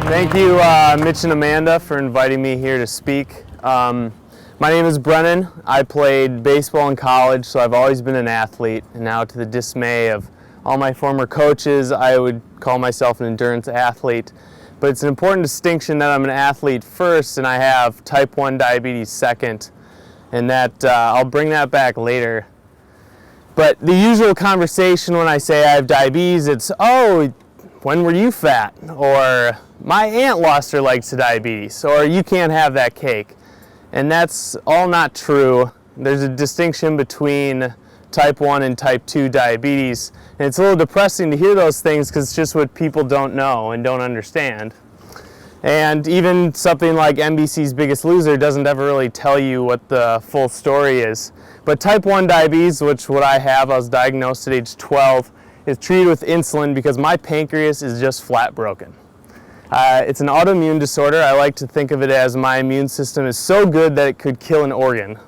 Thank you, Mitch and Amanda, for inviting me here to speak. My name is Brennan. I played baseball in college, so I've always been an athlete. And now, to the dismay of all my former coaches, I would call myself an endurance athlete. But it's an important distinction that I'm an athlete first, and I have type 1 diabetes second. And that I'll bring that back later. But the usual conversation when I say I have diabetes, it's, oh, when were you fat? Or my aunt lost her legs to diabetes, or you can't have that cake. And that's all not true. There's a distinction between type 1 and type 2 diabetes. And it's a little depressing to hear those things because it's just what people don't know and don't understand. And even something like NBC's Biggest Loser doesn't ever really tell you what the full story is. But type 1 diabetes, which what I have, I was diagnosed at age 12, is treated with insulin because my pancreas is just flat broken. It's an autoimmune disorder. I like to think of it as my immune system is so good that it could kill an organ.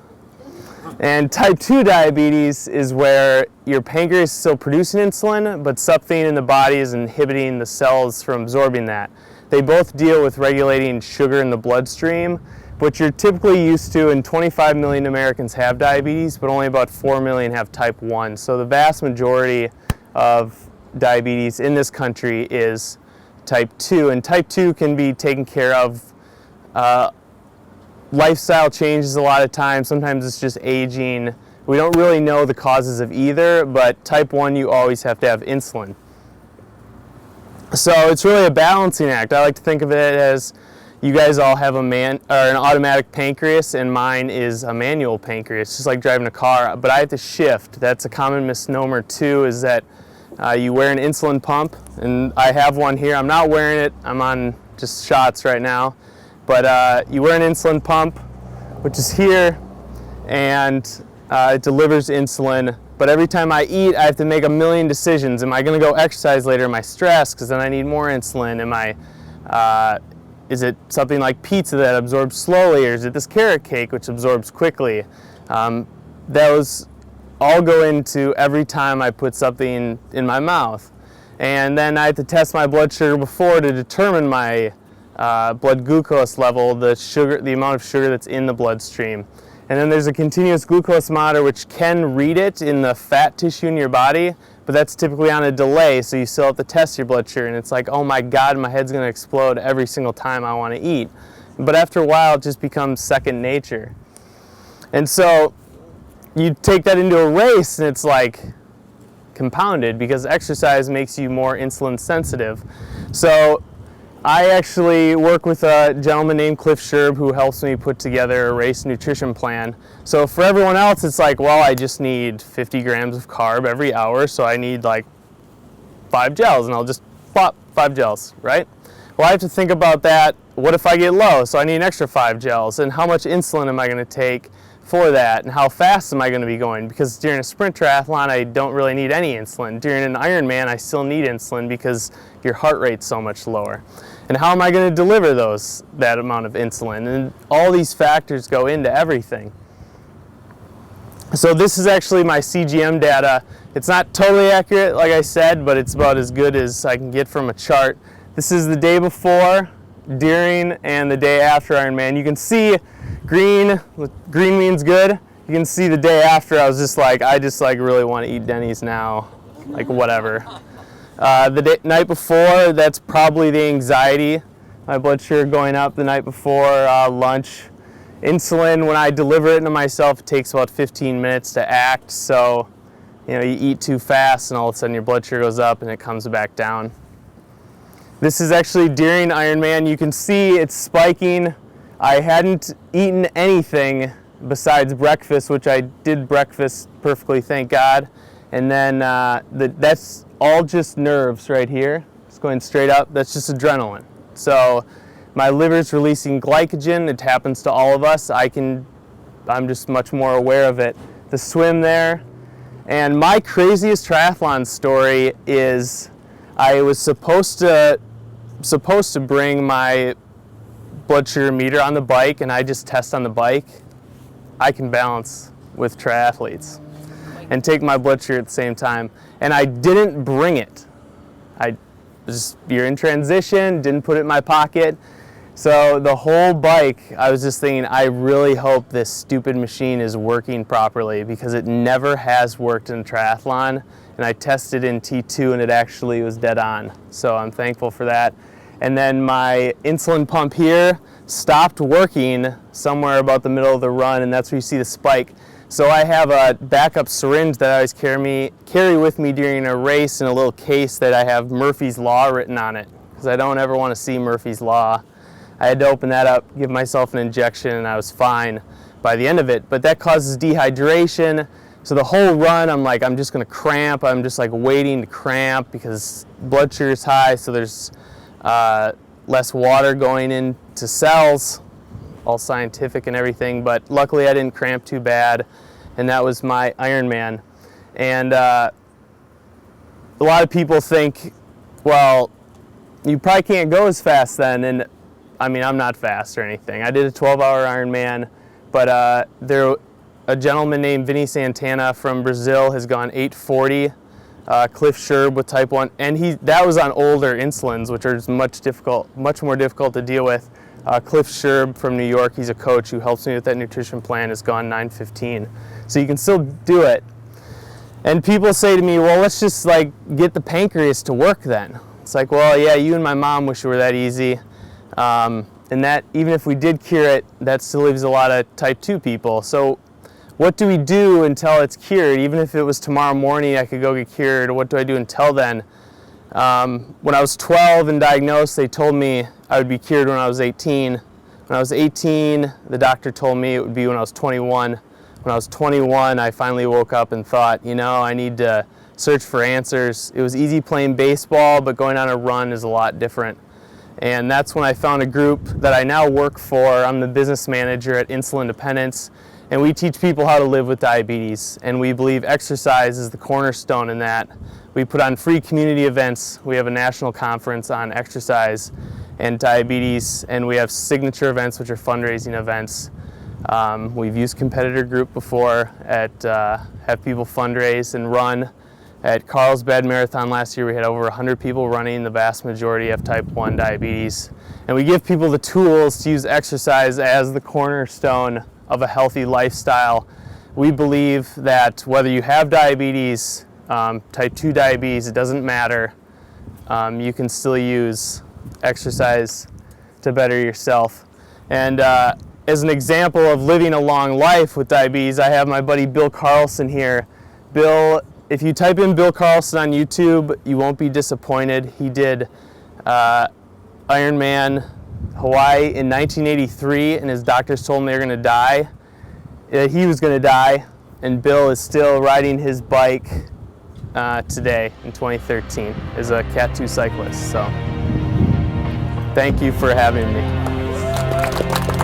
And type 2 diabetes is where your pancreas is still producing insulin, but something in the body is inhibiting the cells from absorbing that. They both deal with regulating sugar in the bloodstream, which you're typically used to, and 25 million Americans have diabetes, but only about 4 million have type 1. So the vast majority of diabetes in this country is type 2, and type 2 can be taken care of. Lifestyle changes a lot of times. Sometimes it's just aging. We don't really know the causes of either, but type 1 you always have to have insulin. So it's really a balancing act. I like to think of it as you guys all have an automatic pancreas, and mine is a manual pancreas, just like driving a car, but I have to shift. That's a common misnomer too, is that you wear an insulin pump, and I have one here. I'm not wearing it. I'm on just shots right now. But you wear an insulin pump, which is here, and it delivers insulin. But every time I eat, I have to make a million decisions. Am I going to go exercise later? Am I stressed because then I need more insulin? Is it something like pizza that absorbs slowly, or is it this carrot cake which absorbs quickly? Those all go into every time I put something in my mouth. And then I have to test my blood sugar before to determine my blood glucose level, the amount of sugar that's in the bloodstream. And then there's a continuous glucose monitor which can read it in the fat tissue in your body, but that's typically on a delay, so you still have to test your blood sugar, and it's like, oh my God, my head's gonna explode every single time I wanna eat. But after a while, it just becomes second nature. And so you take that into a race, and it's like compounded because exercise makes you more insulin sensitive. So I actually work with a gentleman named Cliff Sherb who helps me put together a race nutrition plan. So for everyone else, it's like, well, I just need 50 grams of carb every hour, so I need like 5 gels, and I'll just plop 5 gels, right? Well, I have to think about that. What if I get low? So I need an extra 5 gels, and how much insulin am I going to take for that, and how fast am I going to be going? Because during a sprint triathlon, I don't really need any insulin. During an Ironman, I still need insulin because your heart rate's so much lower. And how am I going to deliver that amount of insulin? And all these factors go into everything. So this is actually my CGM data. It's not totally accurate, like I said, but it's about as good as I can get from a chart. This is the day before, during, and the day after Ironman. You can see green means good. You can see the day after, I was just like, I just like really want to eat Denny's now, like whatever. The night before, that's probably the anxiety. My blood sugar going up the night before lunch. Insulin, when I deliver it into myself, it takes about 15 minutes to act. So, you eat too fast and all of a sudden your blood sugar goes up and it comes back down. This is actually during Ironman. You can see it's spiking. I hadn't eaten anything besides breakfast, which I did breakfast perfectly, thank God. And then that's all just nerves right here. It's going straight up. That's just adrenaline. So my liver's releasing glycogen. It happens to all of us. I'm just much more aware of it. The swim there. And my craziest triathlon story is I was supposed to bring my blood sugar meter on the bike, and I just test on the bike. I can balance with triathletes and take my blood sugar at the same time. And I didn't bring it. just, you're in transition, didn't put it in my pocket. So the whole bike, I was just thinking, I really hope this stupid machine is working properly, because it never has worked in triathlon. And I tested in T2 and it actually was dead on. So I'm thankful for that. And then my insulin pump here stopped working somewhere about the middle of the run, and that's where you see the spike. So I have a backup syringe that I always carry with me during a race in a little case that I have Murphy's Law written on it, because I don't ever want to see Murphy's Law. I had to open that up, give myself an injection, and I was fine by the end of it. But that causes dehydration. So the whole run, I'm like, I'm just gonna cramp. I'm just like waiting to cramp because blood sugar is high, so there's less water going into cells, all scientific and everything. But luckily I didn't cramp too bad, and that was my Ironman. And a lot of people think, well, you probably can't go as fast then. And I mean, I'm not fast or anything. I did a 12-hour Ironman, but a gentleman named Vinny Santana from Brazil has gone 8:40. Cliff Sherb with type 1, and that was on older insulins, which are much more difficult to deal with. Cliff Sherb from New York, he's a coach who helps me with that nutrition plan, has gone 9:15. So you can still do it. And people say to me, well, let's just like get the pancreas to work then. It's like, well, yeah, you and my mom wish it were that easy. And that, even if we did cure it, that still leaves a lot of type 2 people. So what do we do until it's cured? Even if it was tomorrow morning I could go get cured, what do I do until then? When I was 12 and diagnosed, they told me I would be cured when I was 18. When I was 18, the doctor told me it would be when I was 21. When I was 21, I finally woke up and thought, you know, I need to search for answers. It was easy playing baseball, but going on a run is a lot different. And that's when I found a group that I now work for. I'm the business manager at Insulin Dependence, and we teach people how to live with diabetes. And we believe exercise is the cornerstone in that. We put on free community events. We have a national conference on exercise and diabetes, and we have signature events, which are fundraising events. We've used competitor group before at have people fundraise and run. At Carlsbad Marathon last year, we had over 100 people running. The vast majority have type 1 diabetes. And we give people the tools to use exercise as the cornerstone of a healthy lifestyle. We believe that whether you have diabetes, type 2 diabetes, it doesn't matter. You can still use exercise to better yourself. And as an example of living a long life with diabetes, I have my buddy Bill Carlson here. Bill, if you type in Bill Carlson on YouTube, you won't be disappointed. He did Ironman Hawaii in 1983, and his doctors told him they were going to die. He was going to die, and Bill is still riding his bike today in 2013 as a Cat 2 cyclist. So thank you for having me.